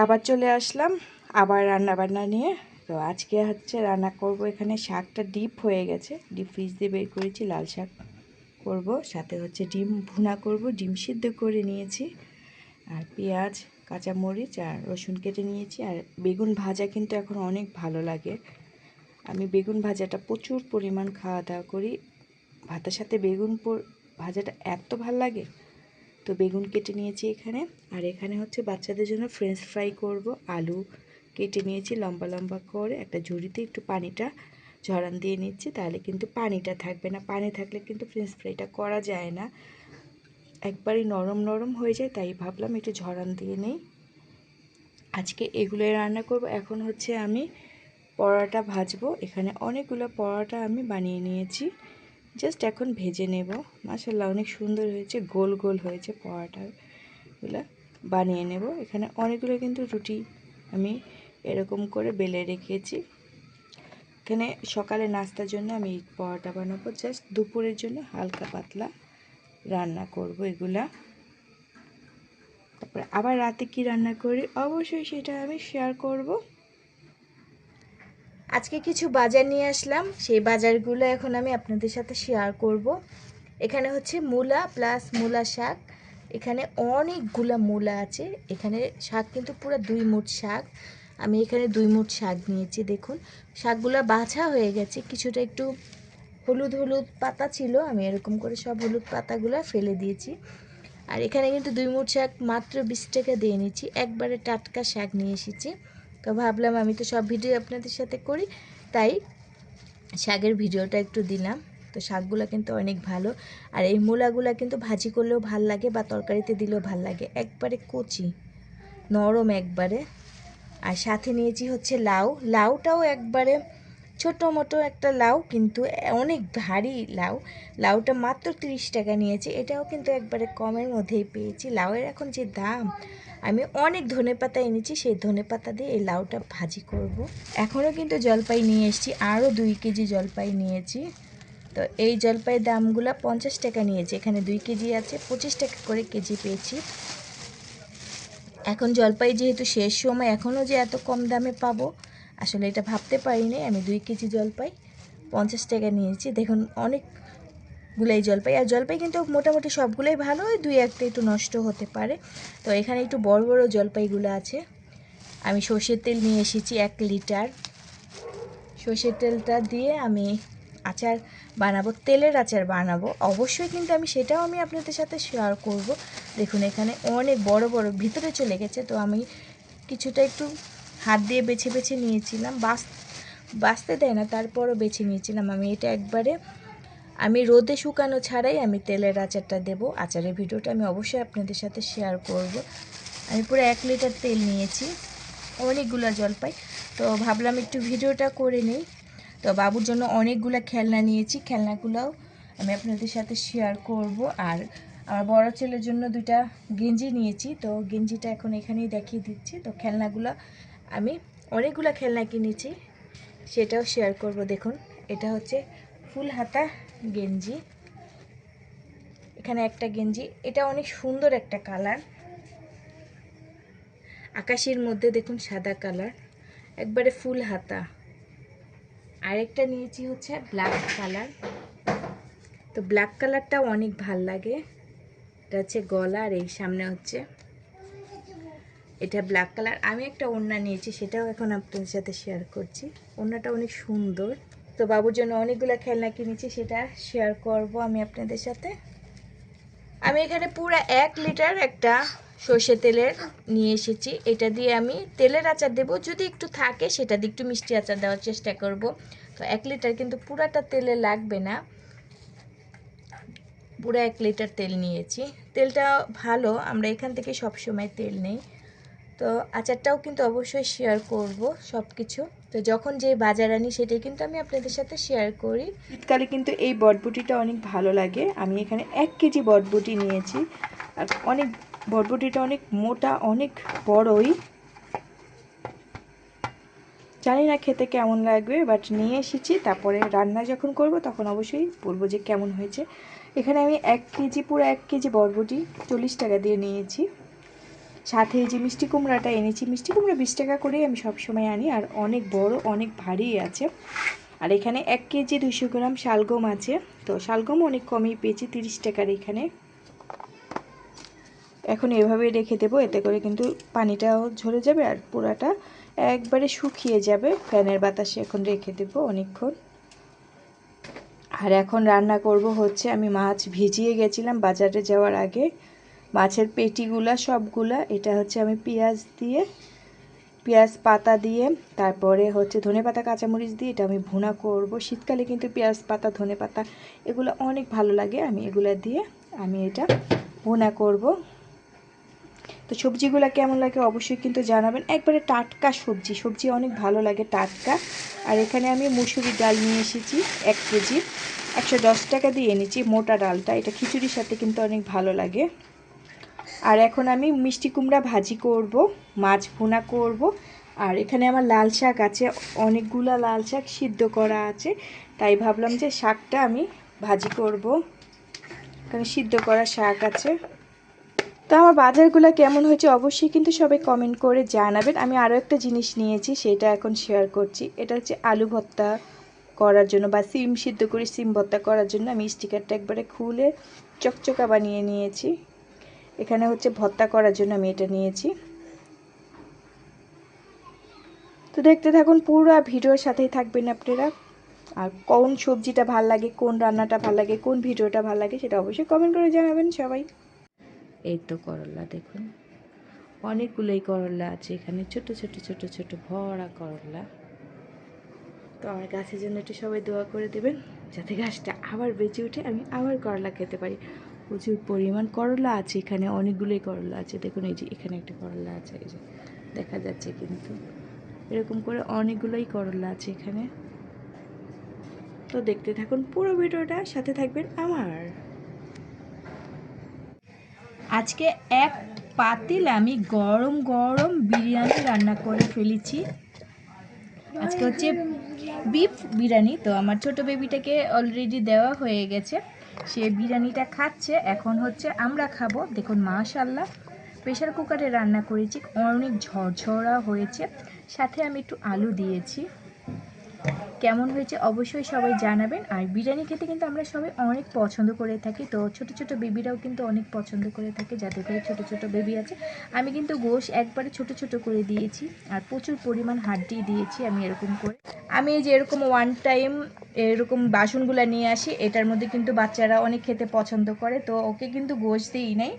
আবার চলে আসলাম আবার রান্না বান্না নিয়ে। তো আজকে হচ্ছে রান্না করব, এখানে শাকটা ডিপ হয়ে গেছে, ডিপ ফ্রিজ দিয়ে বের করেছি, লাল শাক করব, সাথে হচ্ছে ডিম ভুনা করব, ডিম সিদ্ধ করে নিয়েছি, আর পেঁয়াজ কাঁচামরিচ আর রসুন কেটে নিয়েছি। আর বেগুন ভাজা কিন্তু এখন অনেক ভালো লাগে, আমি বেগুন ভাজাটা প্রচুর পরিমাণ খাওয়া দাওয়া করি, ভাতের সাথে বেগুন ভাজাটা এত ভালো লাগে। তো বেগুন কেটে নিয়েছি এখানে, আর এখানে হচ্ছে বাচ্চাদের জন্য ফ্রেঞ্চ ফ্রাই করব। আলু কেটে নিয়েছি লম্বা লম্বা করে, একটা ঝুড়িতে একটু পানিটা ঝরান দিয়ে নিচ্ছি, তাহলে কিন্তু পানিটা থাকবে না, পানি থাকলে কিন্তু ফ্রেঞ্চ ফ্রাইটা করা যায় না, একবারই নরম নরম হয়ে যায়, তাই ভাবলাম একটু ঝরান দিয়ে নেই। আজকে এগুলোই রান্না করব। এখন হচ্ছে আমি পরোটা ভাজবো, এখানে অনেকগুলো পরোটা আমি বানিয়ে নিয়েছি, জাস্ট এখন ভেজে নেব। মাশাআল্লাহ অনেক সুন্দর হয়েছে, গোল গোল হয়েছে পরোটাগুলো, বানিয়ে নেব। এখানে অনেকগুলো কিন্তু রুটি আমি এরকম করে বেলে রেখেছি। এখানে সকালে নাস্তার জন্য আমি পরোটা বানাবো, জাস্ট দুপুরের জন্য হালকা পাতলা রান্না করব এগুলা। তারপরে আবার রাতে কি রান্না করি অবশ্যই সেটা আমি শেয়ার করব। আজকে কিছু বাজার নিয়ে আসলাম, সেই বাজারগুলো এখন আমি আপনাদের সাথে শেয়ার করব। এখানে হচ্ছে মূলা প্লাস মূলা শাক, এখানে অনেকগুলা মূলা আছে, এখানে শাক কিন্তু পুরো 2 মুঠ শাক, আমি এখানে 2 মুঠ শাক নিয়েছি। দেখুন শাকগুলো বাছা হয়ে গেছে, কিছুটা একটু হলুদ হলুদ পাতা ছিল, আমি এরকম করে সব হলুদ পাতাগুলো ফেলে দিয়েছি। আর এখানে কিন্তু 2 মুঠ শাক মাত্র 20 টাকা দিয়ে নিচ্ছি, একবারে টাটকা শাক নিয়ে এসেছি। তো ভাবলাম আমি তো সব ভিডিও আপনাদের সাথে করি, তাই শাকের ভিডিওটা একটু দিলাম। তো শাকগুলো কিন্তু অনেক ভালো, আর এই মূলাগুলো কিন্তু ভাজি করলেও ভাল লাগে বা তরকারিতে দিলেও ভাল লাগে, একবারে কচি নরম একবারে। আর সাথে নিয়েছি হচ্ছে লাউ, লাউটাও একবারে ছোটো মোটো একটা লাউ, কিন্তু অনেক ভারী লাউ, লাউটা মাত্র 30 টাকা নিয়েছি, এটাও কিন্তু একবারে কমের মধ্যেই পেয়েছি। লাউয়ের এখন যে দাম, আমি অনেক ধনেপাতা এনেছি, সেই ধনেপাতা দিয়ে এই লাউটা ভাজি করব। এখনও কিন্তু জলপাই নিয়ে এসেছি, আরও 2 কেজি জলপাই নিয়েছি। তো এই জলপাইয়ের দামগুলো 50 টাকা নিয়েছে, এখানে 2 কেজি আছে, 25 টাকা করে কেজি পেয়েছি। এখন জলপাই যেহেতু শেষ সময়, এখনও যে এত কম দামে পাবো আসলে এটা ভাবতে পারিনি। আমি 2 কেজি জলপাই 50 টাকা নিয়েছি, দেখুন অনেকগুলাই জলপাই, আর জলপাই কিন্তু মোটামুটি সবগুলোই ভালো, ওই 2-1টা একটু নষ্ট হতে পারে। তো এখানে একটু বড় বড় জলপাইগুলো আছে। আমি সর্ষের তেল নিয়ে এসেছি 1 লিটার, সর্ষের তেলটা দিয়ে আমি আচার বানাবো, তেলের আচার বানাবো অবশ্যই, কিন্তু সেটাও আমি আপনাদের সাথে শেয়ার করব। দেখুন এখানে অনেক বড় বড় ভিতরে চলে গেছে, তো আমি কিছুটা একটু হাত দিয়ে বেছে বেছে নিয়েছিলাম, বাছতে দেয় না তারপরও বেছে নিয়েছিলাম। আমি এটা একবারে আমি রোদে শুকানো ছাড়াই আমি তেলের আচারটা দেব, আচারের ভিডিওটা আমি অবশ্যই আপনাদের সাথে শেয়ার করব। আমি পুরো 1 লিটার তেল নিয়েছি, অনেকগুলো জলপাই, তো ভাবলাম একটু ভিডিওটা করে নিই। তো বাবুর জন্য অনেকগুলো খেলনা নিয়েছি, খেলনাগুলোও আমি আপনাদের সাথে শেয়ার করব। আর আমার বড় ছেলের জন্য 2টা গেঞ্জি নিয়েছি, তো গেঞ্জিটা এখন এখানেই দেখিয়ে দিচ্ছি। তো খেলনাগুলো আমি অনেকগুলো খেলনা কিনেছি, সেটাও শেয়ার করব। দেখুন এটা হচ্ছে ফুল হাতা গেঞ্জি, এখানে একটা গেঞ্জি, এটা অনেক সুন্দর একটা কালার, আকাশের মধ্যে দেখুন সাদা কালার, একবারে ফুল হাতা। আরেকটা নিয়েছি হচ্ছে ব্ল্যাক কালার, তো ব্ল্যাক কালারটাও অনেক ভাল লাগে, এটা হচ্ছে গলা, আর এই সামনে হচ্ছে এটা ব্ল্যাক কালার। আমি একটা ওড়না নিয়েছি, সেটাও এখন আপনাদের সাথে শেয়ার করছি, ওড়নাটা অনেক সুন্দর। তো বাবুর জন্য অনেকগুলো খেলনা কিনেছি, সেটা শেয়ার করব আমি আপনাদের সাথে। আমি এখানে পুরো 1 লিটার একটা সর্ষে তেলের নিয়ে এসেছি, এটা দিয়ে আমি তেলের আচার দেব, যদি একটু থাকে সেটা দিয়ে একটু মিষ্টি আচার দেওয়ার চেষ্টা করব। তো 1 লিটার কিন্তু পুরাটা তেলে লাগবে না, পুরো 1 লিটার তেল নিয়েছি, তেলটা ভালো, আমরা এখান থেকে সবসময় তেল নেই। তো আচারটাও কিন্তু অবশ্যই শেয়ার করব সব কিছু, তো যখন যে বাজার আনি সেটাই কিন্তু আমি আপনাদের সাথে শেয়ার করি। শীতকালে কিন্তু এই বটবটিটা অনেক ভালো লাগে, আমি এখানে 1 কেজি বটবটি নিয়েছি, আর বটবটিটা অনেক মোটা, অনেক বড়ই, জানি না খেতে কেমন লাগবে, বাট নিয়ে এসেছি, তারপরে রান্না যখন করব তখন অবশ্যই বলবো যে কেমন হয়েছে। এখানে আমি 1 কেজি পুরো 1 কেজি বটবটি 40 টাকা দিয়ে নিয়েছি। সাথে এই যে মিষ্টি কুমড়াটা এনেছি, মিষ্টি কুমড়া 20 টাকা করেই আমি সবসময় আনি, আর অনেক বড় অনেক ভারী আছে। আর এখানে 1 কেজি 200 গ্রাম শালগম আছে, তো শালগম অনেক কমই পেয়েছি 30 টাকার এখানে। এখন এভাবে রেখে দেবো, এতে করে কিন্তু পানিটাও ঝরে যাবে আর পুরাটা একবারে শুকিয়ে যাবে। ফ্যানের বাতাসে এখন রেখে দেবো অনেকক্ষণ। আর এখন রান্না করব হচ্ছে, আমি মাছ ভিজিয়ে গেছিলাম বাজারে যাওয়ার আগে, মাছের পেটিগুলা সবগুলা। এটা হচ্ছে আমি পেঁয়াজ পাতা দিয়ে, তারপরে হচ্ছে ধনেপাতা কাঁচামরিচ দিয়ে এটা আমি ভুনা করব। শীতকালে কিন্তু পেঁয়াজ পাতা ধনেপাতা এগুলো অনেক ভালো লাগে, আমি এগুলা দিয়ে আমি এটা ভুনা করব। তো সবজিগুলো কেমন লাগে অবশ্যই কিন্তু জানাবেন। একবারে টাটকা সবজি অনেক ভালো লাগে টাটকা। আর এখানে আমি মুসুরির ডাল নিয়ে এসেছি 1 কেজি, 110 টাকা দিয়ে এনেছি মোটা ডালটা, এটা খিচুড়ির সাথে কিন্তু অনেক ভালো লাগে। আর এখন আমি মিষ্টি কুমড়া ভাজি করব, মাছ ভুনা করব। আর এখানে আমার লাল শাক আছে, অনেকগুলা লাল শাক সিদ্ধ করা আছে, তাই ভাবলাম যে শাকটা আমি ভাজি করব, কারণ সিদ্ধ করা শাক আছে। তো আমার বাজারগুলো কেমন হয়েছে অবশ্যই কিন্তু সবাই কমেন্ট করে জানাবেন। আমি আরও একটা জিনিস নিয়েছি, সেটা এখন শেয়ার করছি। এটা হচ্ছে আলু ভর্তা করার জন্য বা সিম সিদ্ধ করে সিম ভর্তা করার জন্য আমি স্টিকারটা একবারে খুলে চকচকা বানিয়ে নিয়েছি। এখানে হচ্ছে ভর্তা করার জন্য আমি এটা নিয়েছি। তো দেখতে থাকুন, পুরো ভিডিওর সাথেই থাকবেন আপনারা। আর কোন সবজিটা ভাল লাগে, কোন রান্নাটা ভাল লাগে, কোন ভিডিওটা ভাল লাগে সেটা অবশ্যই কমেন্ট করে জানাবেন সবাই। এই তো করলা দেখুন, অনেকগুলোই করলা আছে এখানে, ছোট ছোট ছোট ছোট ভরা করলা। তো আমার গাছের জন্য একটু সবাই দোয়া করে দেবেন, যাতে গাছটা আবার বেঁচে উঠে আমি আবার করলা খেতে পারি। প্রচুর পরিমাণ করলা আছে এখানে, অনেকগুলোই করলা আছে দেখুন। এই যে এখানে একটা করলা আছে, এই যে দেখা যাচ্ছে, কিন্তু এরকম করে অনেকগুলোই করলা আছে এখানে। তো দেখতে থাকুন পুরো ভিডিওটা, সাথে থাকবেন আমার। আজকে এক পাতিল আমি গরম গরম বিরিয়ানি রান্না করে ফেলেছি। আজকে হচ্ছে বিফ বিরিয়ানি। তো আমার ছোট বেবিটাকে অলরেডি দেওয়া হয়ে গেছে, সে বিরিয়ানিটা খাচ্ছে। এখন হচ্ছে আমরা খাবো। দেখুন মাশাআল্লাহ, প্রেশার কুকারে রান্না করেছি, অনেক ঝরঝরা হয়েছে। সাথে আমি একটু আলু দিয়েছি। কেমন হয়েছে অবশ্যই সবাই জানাবেন। আর বিরিয়ানি খেতে কিন্তু আমরা সবাই অনেক পছন্দ করে থাকি, তো ছোট ছোট বেবিরাও কিন্তু অনেক পছন্দ করে থাকে, যাদের ঘরে ছোট ছোট বেবি আছে। আমি কিন্তু গোশ একবারে ছোট ছোট করে দিয়েছি, আর প্রচুর পরিমাণ হাড্ডি দিয়েছি আমি এরকম করে। আমি এই যে এরকম ওয়ান টাইম এরকম বাসনগুলো নিয়ে আসি, এটার মধ্যে কিন্তু বাচ্চারা অনেক খেতে পছন্দ করে, তো ওকে কিন্তু গোশ দিই নাই,